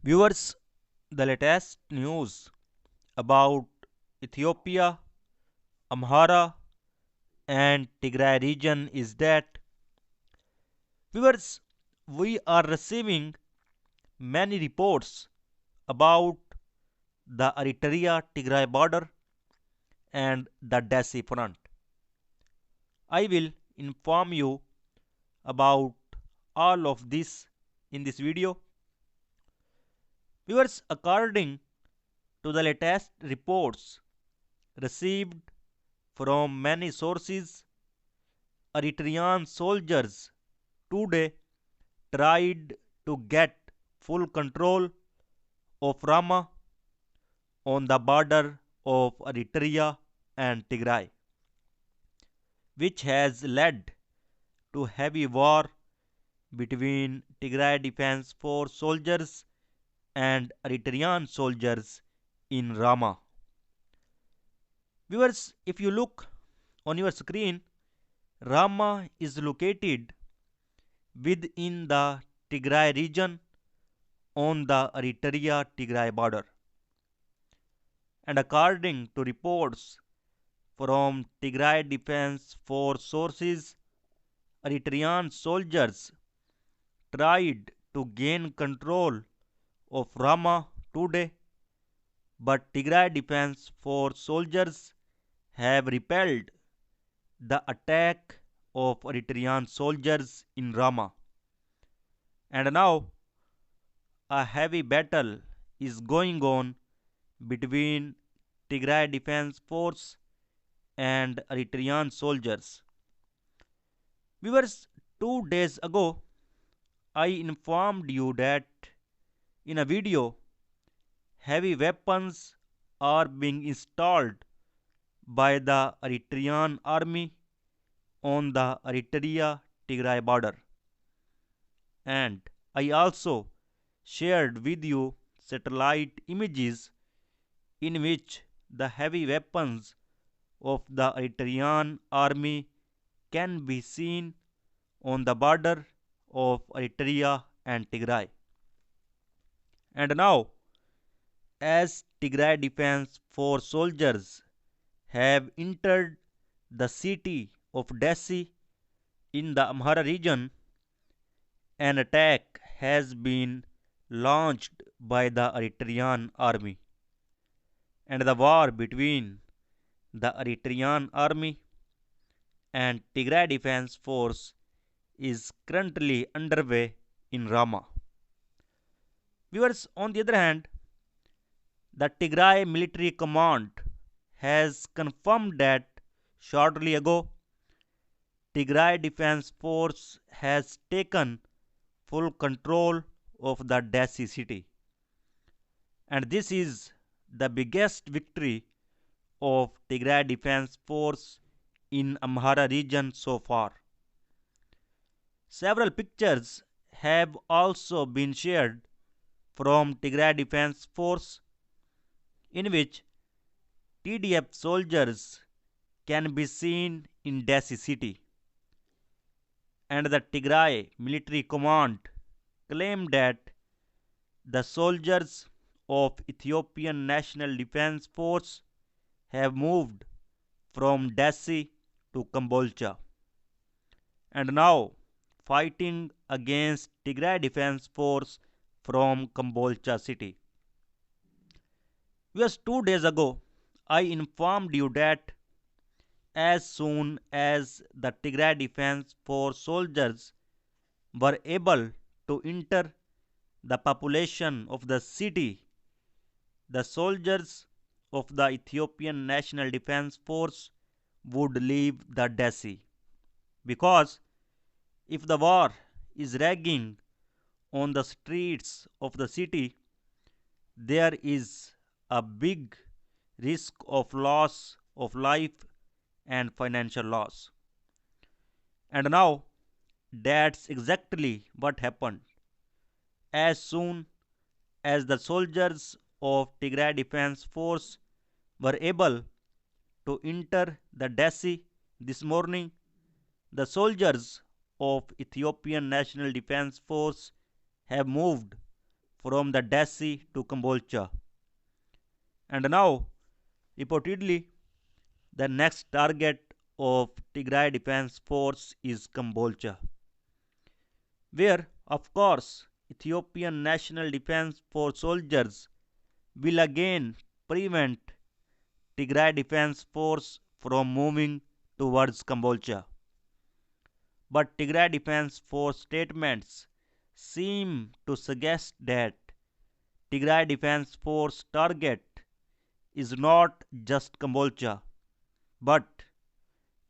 Viewers, the latest news about Ethiopia, Amhara, and Tigray region is that viewers, we are receiving many reports about the Eritrea Tigray border and the Dessie front. I will inform you about all of this in this video. Viewers, according to the latest reports received from many sources, Eritrean soldiers today tried to get full control of Rama on the border of Eritrea and Tigray, which has led to heavy war between Tigray Defense Force soldiers and Eritrean soldiers in Rama. Viewers, if you look on your screen, Rama is located within the Tigray region on the Eritrea Tigray border. And according to reports from Tigray Defense Force sources, Eritrean soldiers tried to gain control of Rama today, but Tigray Defense Force soldiers have repelled the attack of Eritrean soldiers in Rama. And now a heavy battle is going on between Tigray Defense Force and Eritrean soldiers. Viewers, 2 days ago, I informed you that in a video, heavy weapons are being installed by the Eritrean army on the Eritrea Tigray border. And I also shared with you satellite images in which the heavy weapons of the Eritrean army can be seen on the border of Eritrea and Tigray. And now, as Tigray Defense Force soldiers have entered the city of Dessie in the Amhara region, an attack has been launched by the Eritrean army. And the war between the Eritrean army and Tigray Defense Force is currently underway in Rama. Viewers, on the other hand, the Tigray Military Command has confirmed that shortly ago Tigray Defense Force has taken full control of the Dessie city. And this is the biggest victory of Tigray Defense Force in Amhara region so far. Several pictures have also been shared from Tigray Defense Force in which TDF soldiers can be seen in Dessie city. And the Tigray Military Command claimed that the soldiers of Ethiopian National Defense Force have moved from Dessie to Kambolcha and now fighting against Tigray Defense Force from Kambolcha city. Just 2 days ago, I informed you that as soon as the Tigray Defense Force soldiers were able to enter the population of the city, the soldiers of the Ethiopian National Defense Force would leave the Dessie. Because if the war is raging on the streets of the city, there is a big risk of loss of life and financial loss. And now that's exactly what happened. As soon as the soldiers of Tigray Defense Force were able to enter the Dessie this morning, the soldiers of Ethiopian National Defense Force have moved from the Dead Sea to Cambodia. And now, reportedly, the next target of Tigray Defense Force is Cambodia, where, of course, Ethiopian National Defense Force soldiers will again prevent Tigray Defense Force from moving towards Cambodia. But Tigray Defense Force statements seem to suggest that Tigray Defense Force target is not just Cambodia, but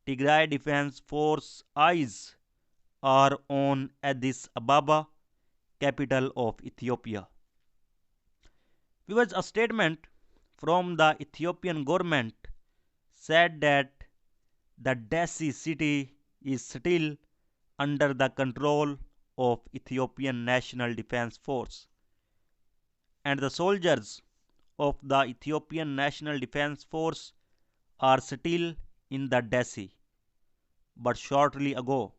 Tigray Defense Force eyes are on Addis Ababa, capital of Ethiopia. Because a statement from the Ethiopian government said that the Dessie city is still under the control of Ethiopian National Defense Force, and the soldiers of the Ethiopian National Defense Force are still in the Dessie. But shortly ago,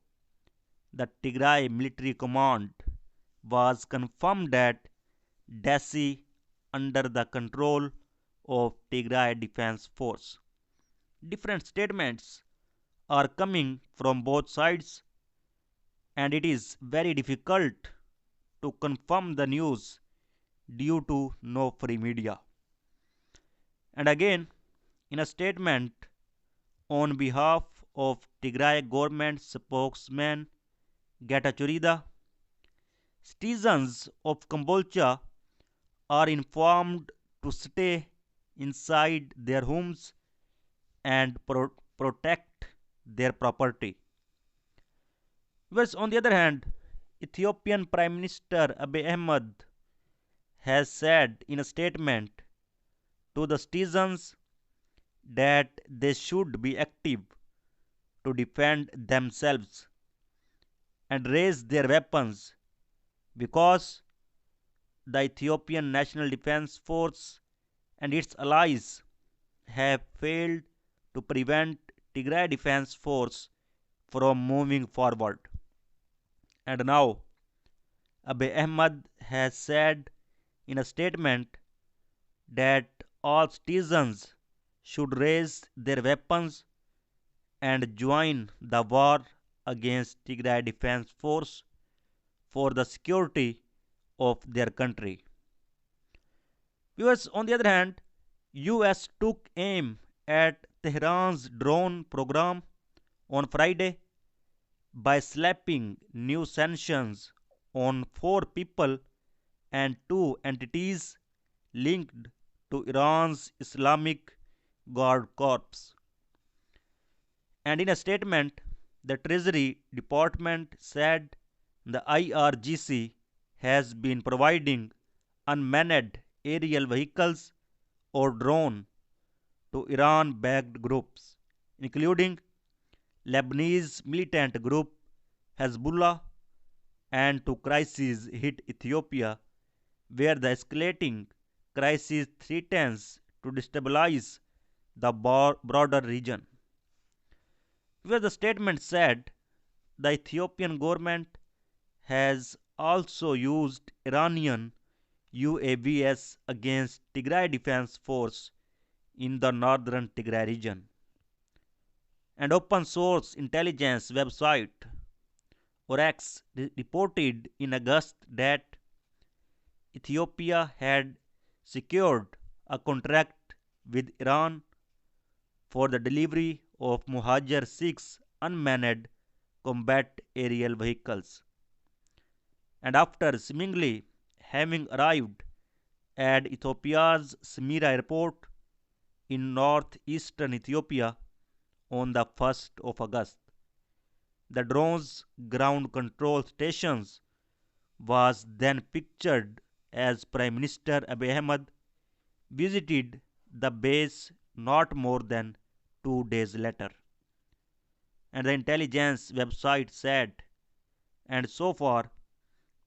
the Tigray Military Command was confirmed that Dessie under the control of Tigray Defense Force. Different statements are coming from both sides, and it is very difficult to confirm the news due to no free media. And again, in a statement on behalf of Tigray government spokesman Getachew Reda, citizens of Cambodia are informed to stay inside their homes and protect their property. Whereas, on the other hand, Ethiopian Prime Minister Abiy Ahmed has said in a statement to the citizens that they should be active to defend themselves and raise their weapons because the Ethiopian National Defense Force and its allies have failed to prevent Tigray Defense Force from moving forward. And now, Abiy Ahmed has said in a statement that all citizens should raise their weapons and join the war against Tigray Defense Force for the security of their country. Viewers, on the other hand, US took aim at Tehran's drone program on Friday by slapping new sanctions on 4 people and 2 entities linked to Iran's Islamic Guard Corps. And in a statement, the Treasury Department said the IRGC has been providing unmanned aerial vehicles or drone to Iran-backed groups, including Lebanese militant group Hezbollah, and to crisis hit Ethiopia, where the escalating crisis threatens to destabilize the broader region. Where the statement said the Ethiopian government has also used Iranian UAVs against Tigray Defense Force in the northern Tigray region. And open source intelligence website Oryx reported in August that Ethiopia had secured a contract with Iran for the delivery of Muhajir 6 unmanned combat aerial vehicles. And after seemingly having arrived at Ethiopia's Smira airport in northeastern Ethiopia on the 1st of August, the drone's ground control stations was then pictured as Prime Minister Abiy Ahmed visited the base not more than 2 days later. And the intelligence website said, and so far,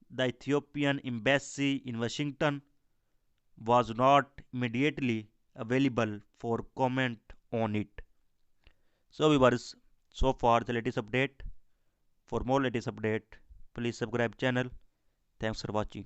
the Ethiopian embassy in Washington was not immediately available for comment on it. So viewers, so far the latest update. For more latest update, please subscribe channel. Thanks for watching.